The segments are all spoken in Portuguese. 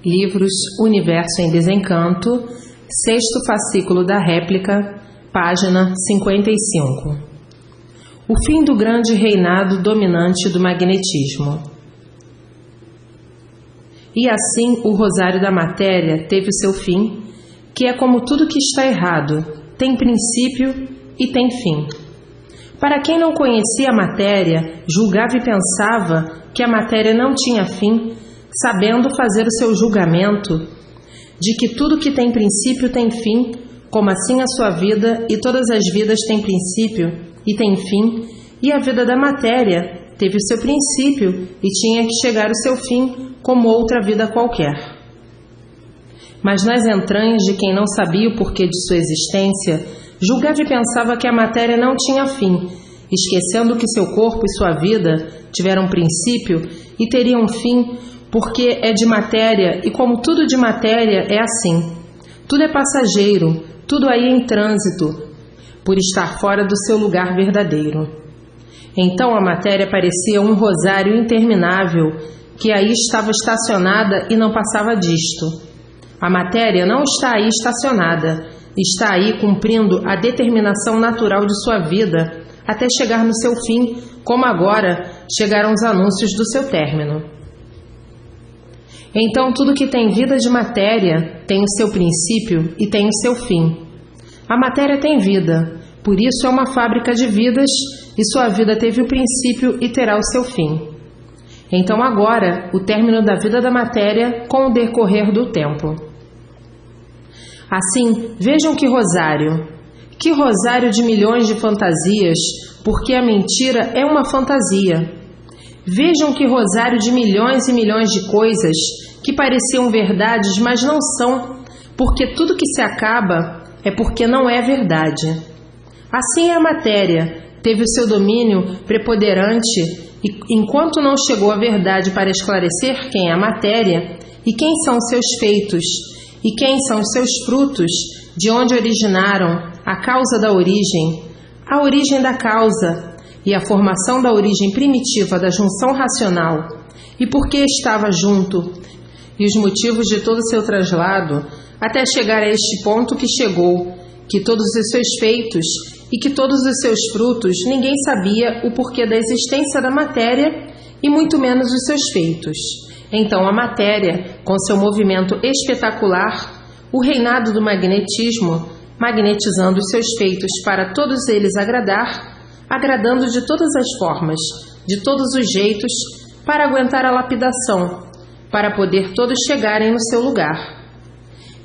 Livros Universo em Desencanto, 6º fascículo da réplica, página 55. O fim do grande reinado dominante do magnetismo. E assim o rosário da matéria teve o seu fim, que é como tudo que está errado, tem princípio e tem fim. Para quem não conhecia a matéria, julgava e pensava que a matéria não tinha fim, sabendo fazer o seu julgamento de que tudo que tem princípio tem fim, como assim a sua vida e todas as vidas têm princípio e têm fim, e a vida da matéria teve o seu princípio e tinha que chegar ao seu fim como outra vida qualquer. Mas nas entranhas de quem não sabia o porquê de sua existência, julgava e pensava que a matéria não tinha fim, esquecendo que seu corpo e sua vida tiveram princípio e teriam fim, porque é de matéria e como tudo de matéria é assim. Tudo é passageiro, tudo aí é em trânsito, por estar fora do seu lugar verdadeiro. Então a matéria parecia um rosário interminável, que aí estava estacionada e não passava disto. A matéria não está aí estacionada, está aí cumprindo a determinação natural de sua vida, até chegar no seu fim, como agora chegaram os anúncios do seu término. Então tudo que tem vida de matéria tem o seu princípio e tem o seu fim. A matéria tem vida, por isso é uma fábrica de vidas, e sua vida teve o princípio e terá o seu fim. Então agora, o término da vida da matéria com o decorrer do tempo. Assim, vejam que rosário de milhões de fantasias, porque a mentira é uma fantasia. Vejam que rosário de milhões e milhões de coisas que pareciam verdades, mas não são, porque tudo que se acaba é porque não é verdade. Assim é a matéria, teve o seu domínio preponderante, e enquanto não chegou a verdade para esclarecer quem é a matéria, e quem são os seus feitos, e quem são os seus frutos, de onde originaram, a causa da origem, a origem da causa, e a formação da origem primitiva da junção racional, e por que estava junto, e os motivos de todo o seu traslado, até chegar a este ponto que chegou, que todos os seus feitos e que todos os seus frutos, ninguém sabia o porquê da existência da matéria e muito menos os seus feitos. Então a matéria, com seu movimento espetacular, o reinado do magnetismo, magnetizando os seus feitos para todos eles agradando de todas as formas, de todos os jeitos, para aguentar a lapidação, para poder todos chegarem no seu lugar.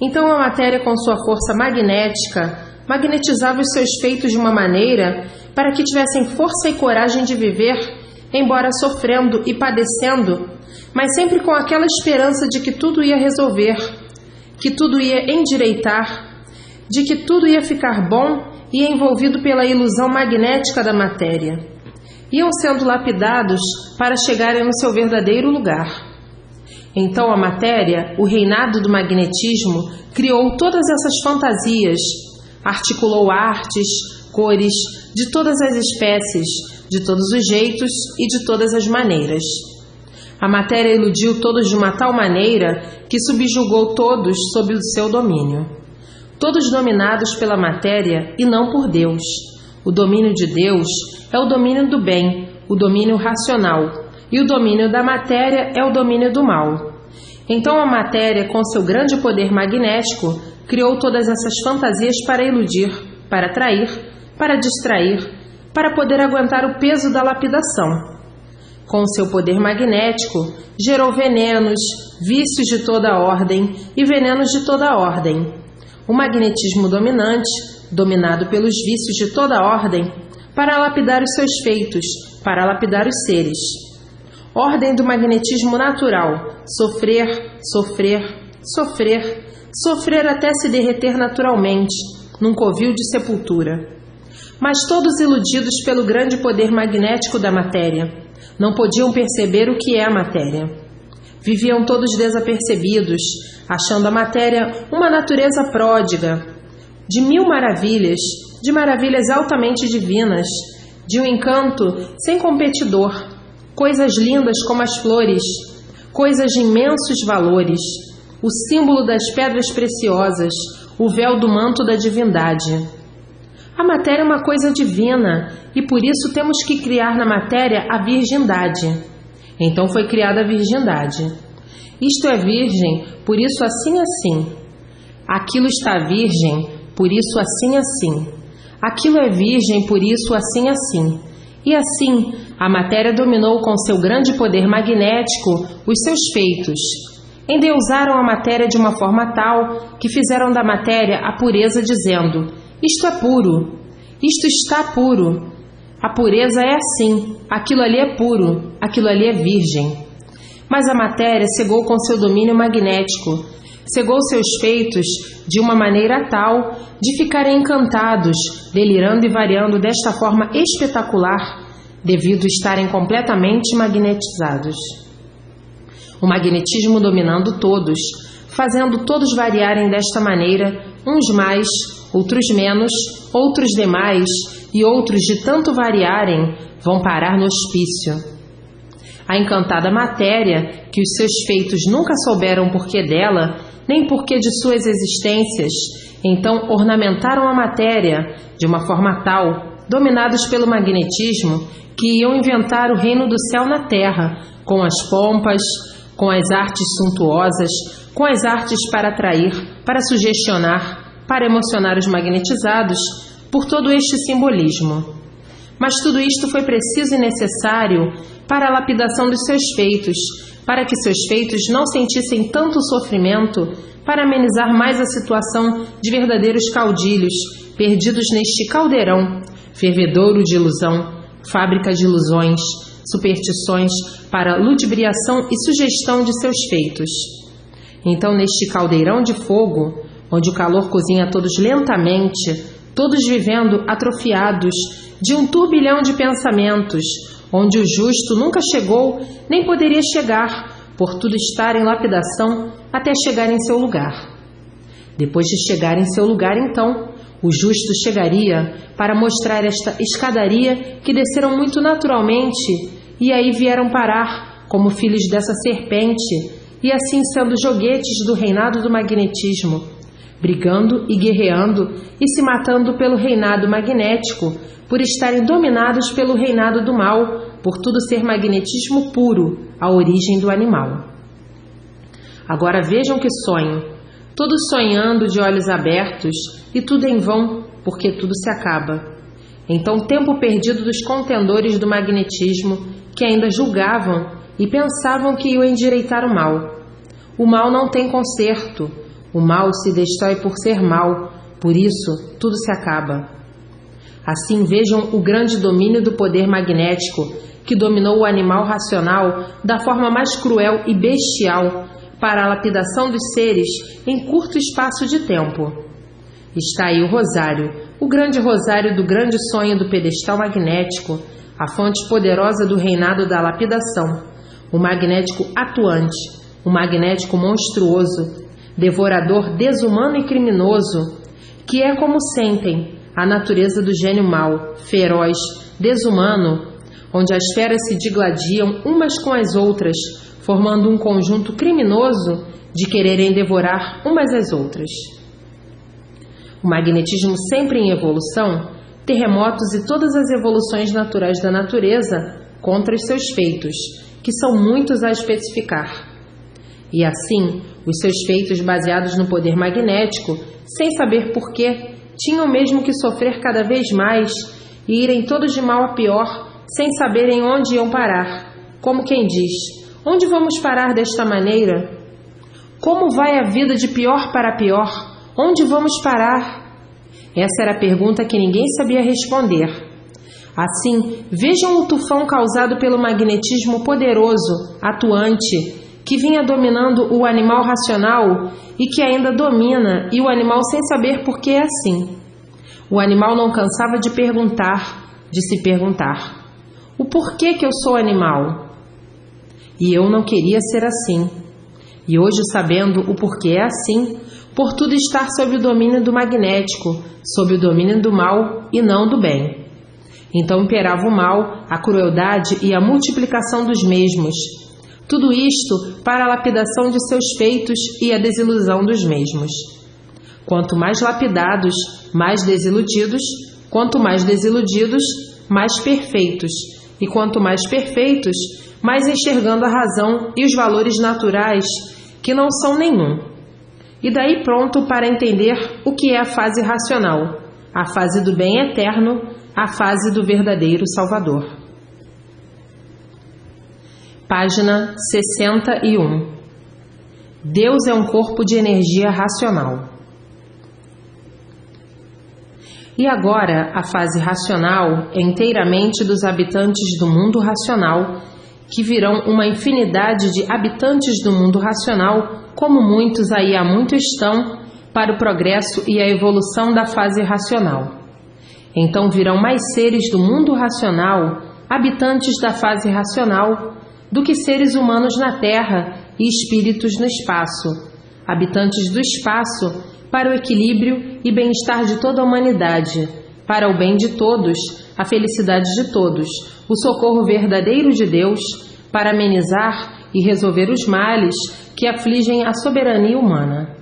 Então a matéria, com sua força magnética, magnetizava os seus feitos de uma maneira para que tivessem força e coragem de viver, embora sofrendo e padecendo, mas sempre com aquela esperança de que tudo ia resolver, que tudo ia endireitar, de que tudo ia ficar bom e envolvido pela ilusão magnética da matéria. Iam sendo lapidados para chegarem no seu verdadeiro lugar. Então a matéria, o reinado do magnetismo, criou todas essas fantasias, articulou artes, cores, de todas as espécies, de todos os jeitos e de todas as maneiras. A matéria iludiu todos de uma tal maneira que subjugou todos sob o seu domínio. Todos dominados pela matéria e não por Deus. O domínio de Deus é o domínio do bem, o domínio racional, e o domínio da matéria é o domínio do mal. Então a matéria, com seu grande poder magnético, criou todas essas fantasias para iludir, para atrair, para distrair, para poder aguentar o peso da lapidação. Com seu poder magnético, gerou venenos, vícios de toda a ordem e venenos de toda a ordem. O magnetismo dominante, dominado pelos vícios de toda a ordem, para lapidar os seus feitos, para lapidar os seres. Ordem do magnetismo natural, sofrer, sofrer, sofrer, sofrer até se derreter naturalmente, num covil de sepultura. Mas todos iludidos pelo grande poder magnético da matéria, não podiam perceber o que é a matéria. Viviam todos desapercebidos, achando a matéria uma natureza pródiga, de mil maravilhas, de maravilhas altamente divinas, de um encanto sem competidor, coisas lindas como as flores, coisas de imensos valores, o símbolo das pedras preciosas, o véu do manto da divindade. A matéria é uma coisa divina e por isso temos que criar na matéria a virgindade. Então foi criada a virgindade. Isto é virgem, por isso assim assim. Aquilo está virgem, por isso assim assim. Aquilo é virgem, por isso assim assim. E assim, a matéria dominou com seu grande poder magnético os seus feitos. Endeusaram a matéria de uma forma tal que fizeram da matéria a pureza, dizendo: isto é puro, isto está puro. A pureza é assim, aquilo ali é puro, aquilo ali é virgem. Mas a matéria cegou com seu domínio magnético, cegou seus feitos de uma maneira tal de ficarem encantados, delirando e variando desta forma espetacular, devido a estarem completamente magnetizados. O magnetismo dominando todos, fazendo todos variarem desta maneira, uns mais, outros menos, outros demais, e outros de tanto variarem vão parar no hospício. A encantada matéria, que os seus feitos nunca souberam porquê dela, nem porquê de suas existências, então ornamentaram a matéria de uma forma tal, dominados pelo magnetismo, que iam inventar o reino do céu na terra, com as pompas, com as artes suntuosas, com as artes para atrair, para sugestionar, para emocionar os magnetizados, por todo este simbolismo. Mas tudo isto foi preciso e necessário para a lapidação dos seus feitos, para que seus feitos não sentissem tanto sofrimento, para amenizar mais a situação de verdadeiros caudilhos, perdidos neste caldeirão, fervedouro de ilusão, fábrica de ilusões, superstições, para ludibriação e sugestão de seus feitos. Então, neste caldeirão de fogo, onde o calor cozinha todos lentamente, todos vivendo atrofiados de um turbilhão de pensamentos, onde o justo nunca chegou nem poderia chegar, por tudo estar em lapidação até chegar em seu lugar. Depois de chegar em seu lugar, então, o justo chegaria para mostrar esta escadaria que desceram muito naturalmente e aí vieram parar como filhos dessa serpente e assim sendo joguetes do reinado do magnetismo, brigando e guerreando e se matando pelo reinado magnético, por estarem dominados pelo reinado do mal, por tudo ser magnetismo puro, a origem do animal. Agora vejam que sonho, todos sonhando de olhos abertos, e tudo em vão, porque tudo se acaba. Então, tempo perdido dos contendores do magnetismo, que ainda julgavam e pensavam que iam endireitar o mal. O mal não tem conserto, o mal se destrói por ser mal, por isso tudo se acaba. Assim vejam o grande domínio do poder magnético, que dominou o animal racional da forma mais cruel e bestial, para a lapidação dos seres em curto espaço de tempo. Está aí o rosário, o grande rosário do grande sonho do pedestal magnético, a fonte poderosa do reinado da lapidação, o magnético atuante, o magnético monstruoso, devorador desumano e criminoso, que é como sentem a natureza do gênio mau, feroz, desumano, onde as feras se digladiam umas com as outras, formando um conjunto criminoso de quererem devorar umas às outras. O magnetismo sempre em evolução, terremotos e todas as evoluções naturais da natureza contra os seus feitos, que são muitos a especificar. E assim, os seus feitos baseados no poder magnético, sem saber porquê, tinham mesmo que sofrer cada vez mais e irem todos de mal a pior, sem saberem onde iam parar. Como quem diz, onde vamos parar desta maneira? Como vai a vida de pior para pior? Onde vamos parar? Essa era a pergunta que ninguém sabia responder. Assim, vejam o tufão causado pelo magnetismo poderoso, atuante, que vinha dominando o animal racional e que ainda domina, e o animal sem saber por que é assim. O animal não cansava de perguntar, de se perguntar: o porquê que eu sou animal? E eu não queria ser assim. E hoje, sabendo o porquê é assim, por tudo estar sob o domínio do magnético, sob o domínio do mal e não do bem. Então imperava o mal, a crueldade e a multiplicação dos mesmos, Tudo isto para a lapidação de seus feitos e a desilusão dos mesmos. Quanto mais lapidados, mais desiludidos; quanto mais desiludidos, mais perfeitos; e quanto mais perfeitos, mais enxergando a razão e os valores naturais, que não são nenhum. E daí pronto para entender o que é a fase racional, a fase do bem eterno, a fase do verdadeiro Salvador. Página 61. Deus é um corpo de energia racional. E agora, a fase racional é inteiramente dos habitantes do mundo racional, que virão uma infinidade de habitantes do mundo racional, como muitos aí há muito estão, para o progresso e a evolução da fase racional. Então virão mais seres do mundo racional, habitantes da fase racional, do que seres humanos na Terra e espíritos no espaço, habitantes do espaço, para o equilíbrio e bem-estar de toda a humanidade, para o bem de todos, a felicidade de todos, o socorro verdadeiro de Deus, para amenizar e resolver os males que afligem a soberania humana.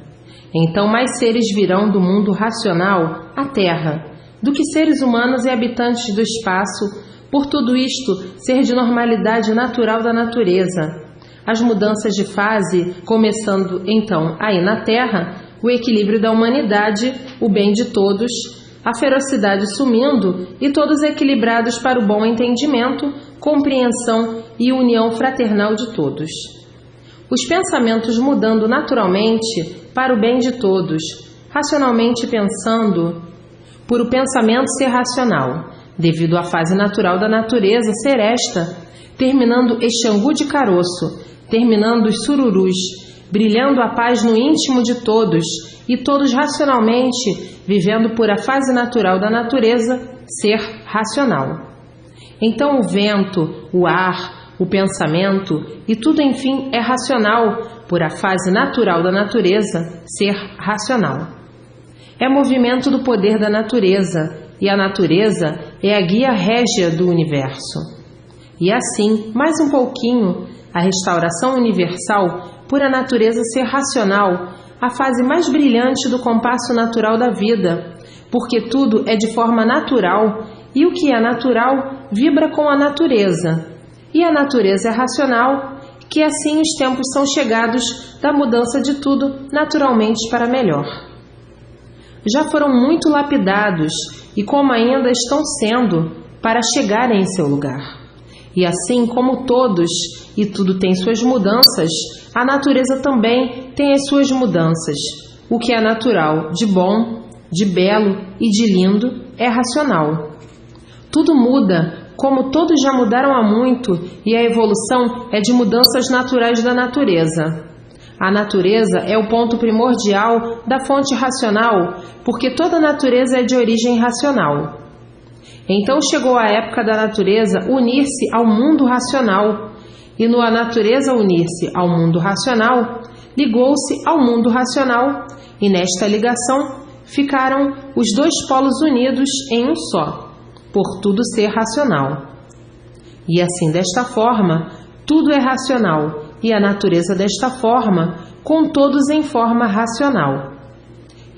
Então mais seres virão do mundo racional à Terra, do que seres humanos e habitantes do espaço, por tudo isto ser de normalidade natural da natureza. As mudanças de fase, começando então aí na Terra, o equilíbrio da humanidade, o bem de todos, a ferocidade sumindo e todos equilibrados para o bom entendimento, compreensão e união fraternal de todos. Os pensamentos mudando naturalmente para o bem de todos, racionalmente pensando, por o pensamento ser racional, devido à fase natural da natureza ser esta, terminando este angu de caroço, terminando os sururus, brilhando a paz no íntimo de todos, e todos racionalmente vivendo por a fase natural da natureza ser racional. Então o vento, o ar, o pensamento e tudo enfim é racional por a fase natural da natureza ser racional. É movimento do poder da natureza, e a natureza é a guia régia do universo. E assim, mais um pouquinho, a restauração universal por a natureza ser racional, a fase mais brilhante do compasso natural da vida, porque tudo é de forma natural e o que é natural vibra com a natureza, e a natureza é racional, que assim os tempos são chegados da mudança de tudo naturalmente para melhor. Já foram muito lapidados e como ainda estão sendo para chegarem em seu lugar. E assim como todos e tudo tem suas mudanças, a natureza também tem as suas mudanças. O que é natural, de bom, de belo e de lindo, é racional. Tudo muda, como todos já mudaram há muito, e a evolução é de mudanças naturais da natureza. A natureza é o ponto primordial da fonte racional, porque toda natureza é de origem racional. Então chegou a época da natureza unir-se ao mundo racional, e no a natureza unir-se ao mundo racional, ligou-se ao mundo racional, e nesta ligação ficaram os dois polos unidos em um só, por tudo ser racional. E assim desta forma, tudo é racional, e a natureza desta forma, com todos em forma racional.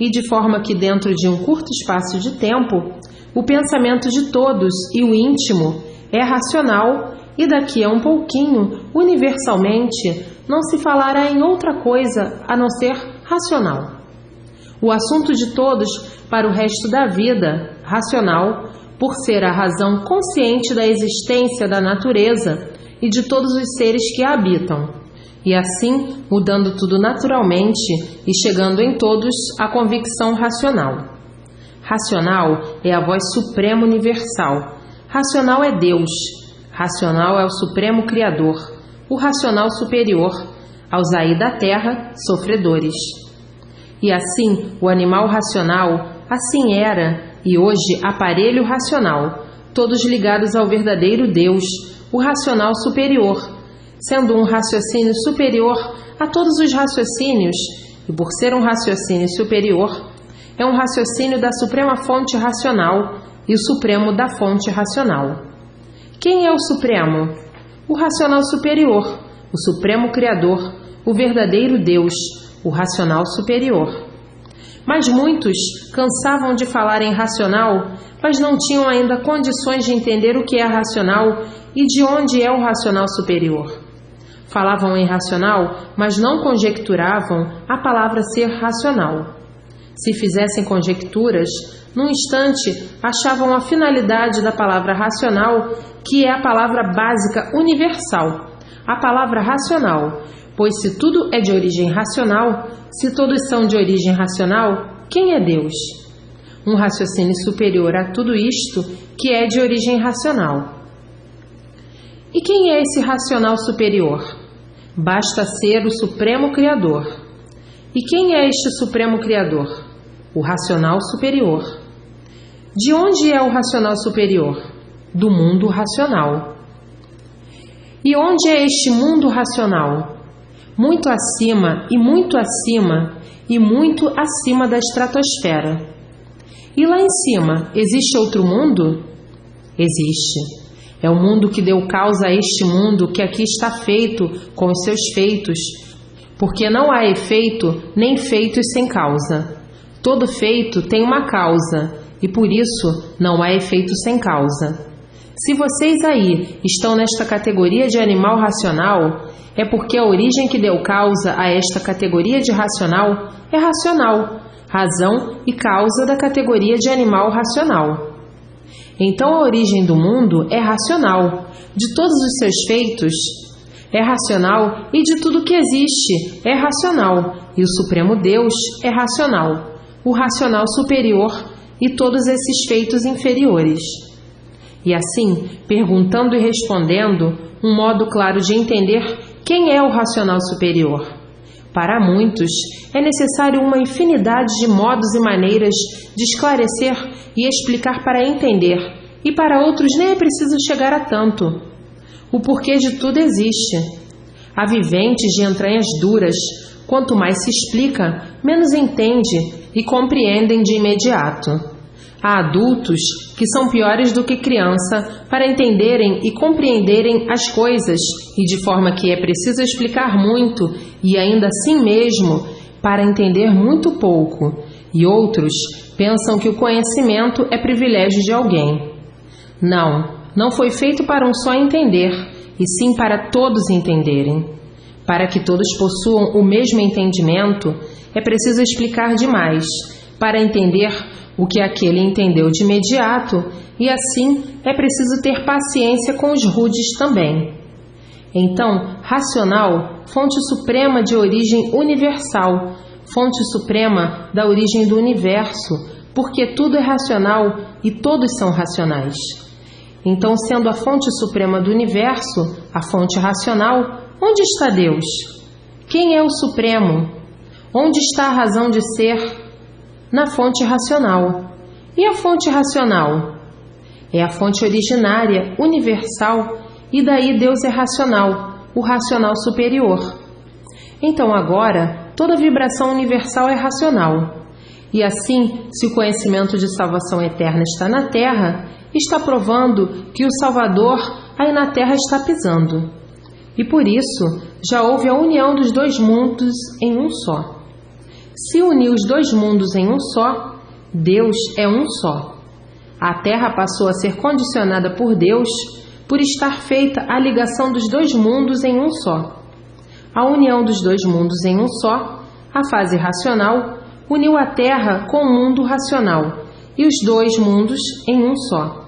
E de forma que dentro de um curto espaço de tempo, o pensamento de todos e o íntimo é racional, e daqui a um pouquinho, universalmente, não se falará em outra coisa a não ser racional. O assunto de todos para o resto da vida, racional, por ser a razão consciente da existência da natureza e de todos os seres que a habitam, e assim mudando tudo naturalmente e chegando em todos à convicção racional. Racional é a voz suprema universal. Racional é Deus. Racional é o supremo Criador, o racional superior aos aí da terra sofredores. E assim o animal racional, assim era, e hoje aparelho racional, todos ligados ao verdadeiro Deus, o racional superior, sendo um raciocínio superior a todos os raciocínios, e por ser um raciocínio superior, é um raciocínio da suprema fonte racional e o supremo da fonte racional. Quem é o supremo? O racional superior, o Supremo Criador, o verdadeiro Deus, o racional superior. Mas muitos cansavam de falar em racional, mas não tinham ainda condições de entender o que é racional e de onde é o racional superior. Falavam em racional, mas não conjecturavam a palavra ser racional. Se fizessem conjecturas, num instante achavam a finalidade da palavra racional, que é a palavra básica universal, a palavra racional, pois se tudo é de origem racional, se todos são de origem racional, quem é Deus? Um raciocínio superior a tudo isto que é de origem racional. E quem é esse racional superior? Basta ser o Supremo Criador. E quem é este Supremo Criador? O racional superior. De onde é o racional superior? Do mundo racional. E onde é este mundo racional? Muito acima e muito acima e muito acima da estratosfera. E lá em cima, existe outro mundo? Existe. É o mundo que deu causa a este mundo que aqui está feito com os seus feitos, porque não há efeito nem feitos sem causa. Todo feito tem uma causa, e por isso não há efeito sem causa. Se vocês aí estão nesta categoria de animal racional, é porque a origem que deu causa a esta categoria de racional é racional, razão e causa da categoria de animal racional. Então a origem do mundo é racional, de todos os seus feitos é racional e de tudo que existe é racional, e o Supremo Deus é racional, o racional superior e todos esses feitos inferiores. E assim, perguntando e respondendo, um modo claro de entender quem é o racional superior. Para muitos, é necessário uma infinidade de modos e maneiras de esclarecer e explicar para entender, e para outros nem é preciso chegar a tanto. O porquê de tudo existe. Há viventes de entranhas duras, quanto mais se explica, menos entende e compreendem de imediato. Há adultos que são piores do que criança para entenderem e compreenderem as coisas e de forma que é preciso explicar muito e ainda assim mesmo para entender muito pouco, e outros pensam que o conhecimento é privilégio de alguém. Não foi feito para um só entender, e sim para todos entenderem. Para que todos possuam o mesmo entendimento, é preciso explicar demais, para entender o que aquele entendeu de imediato, e assim é preciso ter paciência com os rudes também. Então, racional, fonte suprema de origem universal, fonte suprema da origem do universo, porque tudo é racional e todos são racionais. Então, sendo a fonte suprema do universo, a fonte racional, onde está Deus? Quem é o Supremo? Onde está a razão de ser? Na fonte racional. E a fonte racional? É a fonte originária, universal, e daí Deus é racional, o racional superior. Então agora, toda vibração universal é racional. E assim, se o conhecimento de salvação eterna está na Terra, está provando que o Salvador aí na Terra está pisando. E por isso, já houve a união dos dois mundos em um só. Se unir os dois mundos em um só, Deus é um só. A Terra passou a ser condicionada por Deus por estar feita a ligação dos dois mundos em um só. A união dos dois mundos em um só, a fase racional, uniu a Terra com o mundo racional e os dois mundos em um só.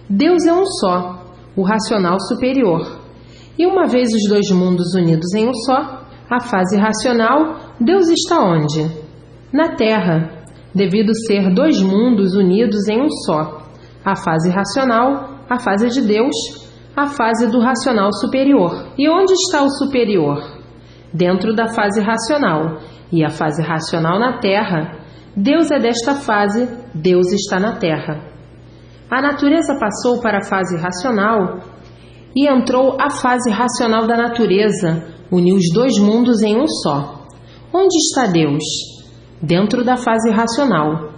Deus é um só, o racional superior. E uma vez os dois mundos unidos em um só, a fase racional, Deus está onde? Na Terra, devido ser dois mundos unidos em um só. A fase racional, a fase de Deus, a fase do racional superior. E onde está o superior? Dentro da fase racional. E a fase racional na Terra. Deus é desta fase, Deus está na Terra. A natureza passou para a fase racional e entrou a fase racional da natureza, uniu os dois mundos em um só. Onde está Deus? Dentro da fase racional.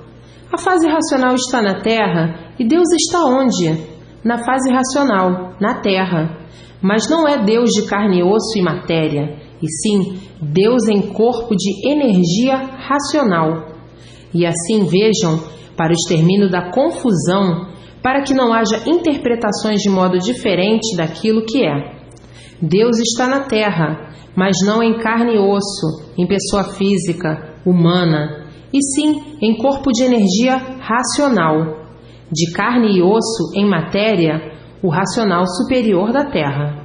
A fase racional está na Terra e Deus está onde? Na fase racional, na Terra. mas não é Deus de carne, osso e matéria, e sim Deus em corpo de energia racional. E assim vejam, para o extermínio da confusão, para que não haja interpretações de modo diferente daquilo que é. Deus está na terra, mas não em carne e osso, em pessoa física, humana, e sim em corpo de energia racional. De carne e osso em matéria, o racional superior da terra.